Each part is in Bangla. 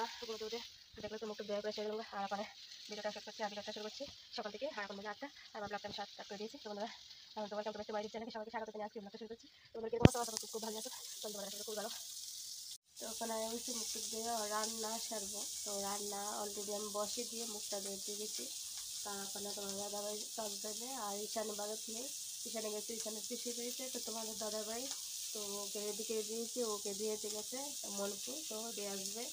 বন্ধুরা ঘুরতে উঠে দেখলে তো মুখটা বের করে সেরে দেবো আর ওখানে ভিডিওটা শেষ করছি আর ভিডিওটা শুরু করছি সকাল থেকে আর এখন বাজে 8টা আর আমার ব্লগটা আমি স্টার্ট করে দিয়েছি। তো বন্ধুরা তোমার কেমন তোমার বাইরের চ্যানেলকে সবাইকে স্বাগত জানিয়ে আজকে ব্লগটা শুরু করছি। তোমাদের কিরকম আছে খুব ভালো আছে তোমাদের সাথে খুব ভালো। তো ওখানে আমি বলছি মুখটা দিয়ে রান্না সারবো। তো রান্না অলরেডি আমি বসে দিয়ে মুখটা দিয়ে গেছি। তা ওখানে তোমার দাদাভাই সব দেবে আর ঈশানে বারত নেই, ঈশানে গেছে, ঈশানে পিছিয়ে পেয়েছে। তো তোমাদের দাদাভাই তো ওকে রেডি করে দিয়েছি, ওকে দিয়েছে গেছে মনপুর, তো দিয়ে আসবে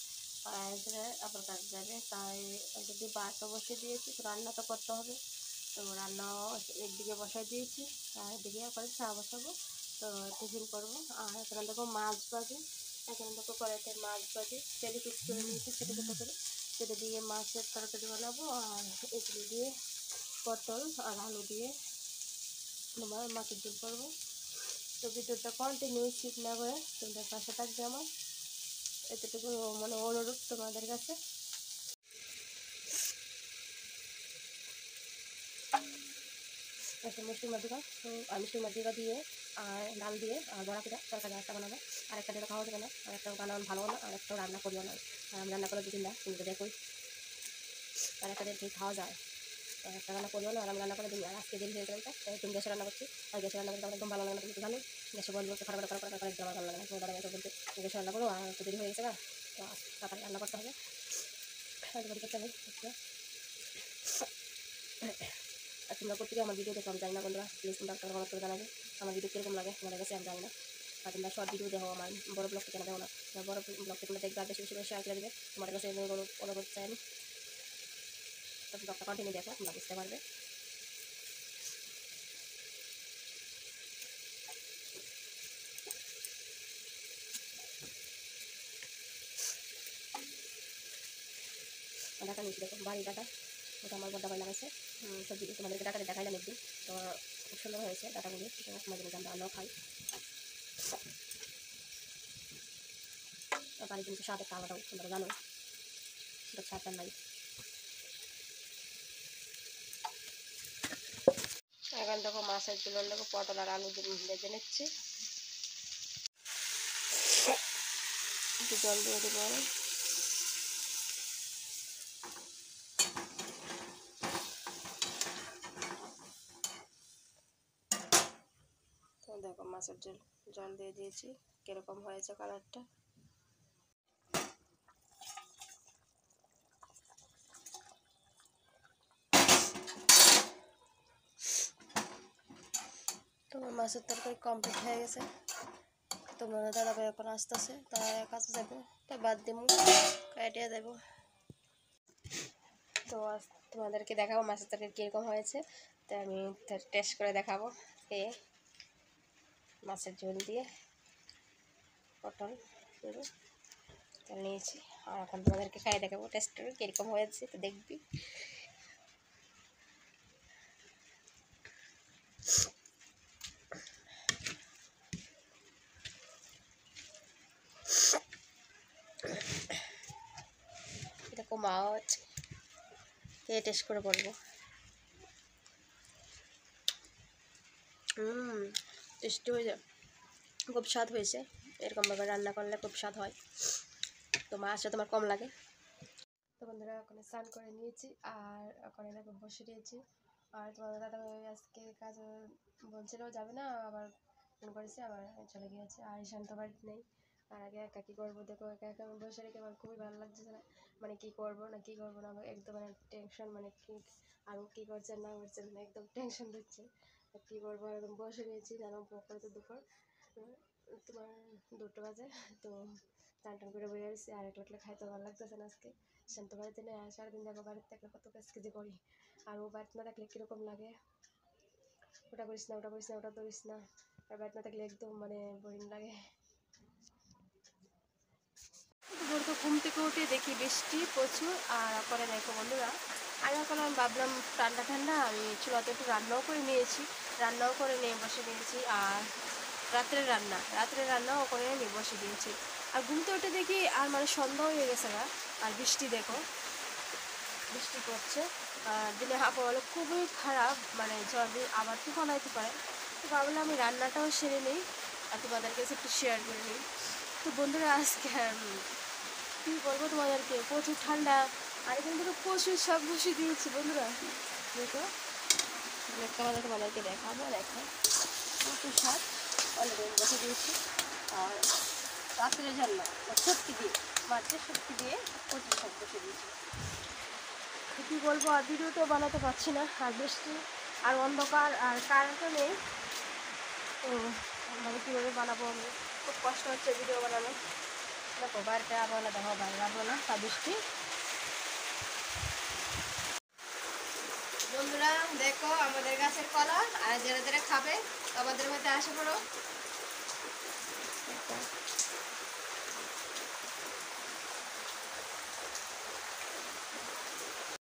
আর আসলে আবার কাজ যাবে। তাই অলরেডি ভাতও বসে দিয়েছি, তো রান্না তো করতে হবে। তো রান্নাও একদিকে বসাই দিয়েছি আর এদিকে করে চা বসাবো, তো টিফিন করবো। আর এখানে দেখো মাছ ভাজি, এখানে দেখো কড়াইতে মাছ ভাজি তেলে পিস করে নিয়েছি ছোটো ছোটো করে, সেটা দিয়ে মাছের তরকারি বানাবো। আর এগুলো দিয়ে পটল আর আলু দিয়ে তোমার মাছের ঝোল করবো। তো ভিডিওটা কন্টিনিউ স্কিপ না করে তোমাদের পাশে থাকবে আমার, এতটুকু মানে অনুরোধ তোমাদের কাছে। একটা মিষ্টি মাদিকা, তো আর মিষ্টি মাদিকা দিয়ে আর ডাল দিয়ে আর বড়া পিঠা তরকারি একটা বানাবো। আর একটা দিয়ে খাওয়া যাবে না, আর একটা বানানো ভালো না, আর একটা রান্না করিও না। আর আমি রান্না করে দিন না, তুমি দেখোই আর একটা দিয়ে খাওয়া যায়। আর একটা রান্না করিও না, আর আমি রান্না করে দিই। আর আজকে দিন হয়ে গেলে তুমি গ্যাসে রান্না করছি, আর গ্যাসে রান্না করতে আমার একদম ভালো লাগে না, তুমি ভালো গ্যাসে বলবো খারাপ খারাপ খারাপ খারাপ আমার ভালো লাগে না। তোমার দাদা বলতে গ্যাসে রান্না করো, আর একটু দেরি হয়ে গেছে না, তো তাড়াতাড়ি রান্না করতে হবে, করতে হবে। আর তোমরা প্রত্যেকে আমার ভিডিও দেখো আমি জানি না বন্ধুরা, প্লিজ তোমরা একটা কমেন্ট করে জানাবে আমার ভিডিও কীরকম লাগে তোমাদের কাছে, আমি জানি না। আর তোমরা শর্ট ভিডিও দেখো, আমার বড় ব্লগটা কেন দেখো না, বড় ব্লগটা তোমরা দেখবে আর বেশি বেশি শেয়ার করে দেবে। তোমাদের কাছে অনুরোধ চাই আমি, তো ব্লগটা কন্টিনিউ দেখো, তোমরা বুঝতে পারবে। ডাটা নিয়েছি দেখো, বাড়ির ডাটা, ওটা আমার বড় ডাবাই লাগাইছে সবজি। তোমাদেরকে ডাটাতে দেখাইলাম একদিন, তো খুব সুন্দর হয়েছে ডাটাগুলি, মাঝে মাঝে আমরা রান্নাও খাই। বাড়ির জিনিসের স্বাদ একটা আলাদাও, তোমরা জানো সেটা ছাড়তাম নাই। এখন দেখো মাছের চুলোর দেখো পটল আর আলু ভেজে নিচ্ছি, একটু জল দিয়ে দেবো। তো দেখো মাছের জল দিয়ে দিয়েছি, কিরকম হয়েছে কালারটা। তোমার মাছের তরকারি কমপ্লিট হয়ে গেছে, তোমার দাদাভাই এখন আসতেছে, তার কাছে যাবো, তা বাদ দিব কাটিয়ে দেবো। তো তোমাদেরকে দেখাবো মাছের তরকারি কীরকম হয়েছে, তো আমি টেস্ট করে দেখাবো। মাছের ঝোল দিয়ে পটল পুরো তেল নিয়েছি, আর এখন তোমাদেরকে খাইয়ে দেখাবো টেস্ট করে কীরকম হয়েছে, তো দেখবি। এরকম মাছ খেয়ে টেস্ট করে বলবো। টেস্টি হয়ে যায়, খুব স্বাদ হয়েছে, এরকমভাবে রান্না করলে খুব স্বাদ হয়। তো মাছটা তোমার কম লাগে। তো বন্ধুরা ওখানে স্নান করে নিয়েছি আর ওখানে দেখো বসে দিয়েছি। আর তোমার দাদাভাই আজকে কাজে বলছিল যাবে না, আবার ফোন করেছে, আবার চলে গিয়েছে। আর শান্ত বাড়িতে নেই, আর আগে একা কী করবো দেখো, একা একা বসে রেখে আমার খুবই ভালো লাগছে না, মানে কী করবো না কী করবো না, আমার একদম মানে টেনশন, মানে কি আরও কী করছেন না করছেন একদম টেনশন দিচ্ছে। কী করবো একদম বসে রয়েছি, জানো পরে তো দুপুর তোমার 2টা বাজে। তো টান টান করে বয়ে আসছি, আর একটু উঠলে খাইতে ভালো লাগতেছে না আজকে। শান্ত বাড়িতে নেই, আর সারাদিন দেখো বাড়িতে থাকলে কত কাজ যে করি, আর ও বাড়িতে না থাকলে কীরকম লাগে, ওটা করিস না ওটা করিস না ওটা করিস না, আর বাড়িতে না থাকলে একদম মানে বোরিং লাগে। ভোর তো ঘুম থেকে উঠে দেখি বৃষ্টি প্রচুর, আর পরে দেখো বন্ধুরা আর এখন আমি ভাবলাম ঠান্ডা ঠান্ডা আমি চুলাতে একটু রান্নাও করে নিয়েছি, রান্নাও করে নিয়ে বসে দিয়েছি। আর রাত্রের রান্নাও করে নিয়ে বসে দিয়েছি। আর ঘুমতে উঠে দেখি আর মানে সন্ধ্যা হয়ে গেছে না, আর বৃষ্টি দেখো বৃষ্টি পড়ছে, আর দিনে আবহাওয়া খুবই খারাপ, মানে যদি আবার তুফান হইতে পারে। তো ভাবলাম আমি রান্নাটাও সেরে নিই আর তোমাদের কাছে একটু শেয়ার করে নিই। তো বন্ধুরা আজকে কি বলবো তোমাদেরকে, প্রচুর ঠান্ডা। আর এখানে থেকে প্রচুর শাক বসিয়ে দিয়েছি বন্ধুরা, দেখো একটা মানে তোমাদেরকে দেখাবো। দেখো প্রচুর শাক অলরেডি বসে দিয়েছি। আর রাত্রের জন্য শক্তি দিয়ে, মাছের শক্তি দিয়ে প্রচুর শাক বসে দিয়েছি। কী বলবো, আর ভিডিও তো বানাতে পারছি না, আর বৃষ্টি আর অন্ধকার আর কারেন্টও নেই। তো আমি কীভাবে বানাবো, আমি খুব কষ্ট হচ্ছে ভিডিও বানানো। দেখো বাইরেটা আবহাওয়া, দেখো বাইরে আবহাওয়া আর বৃষ্টি। বন্ধুরা দেখো আমাদের গাছের কলা, আর যারা যারা খাবে আমাদের মধ্যে আসে পড়ো।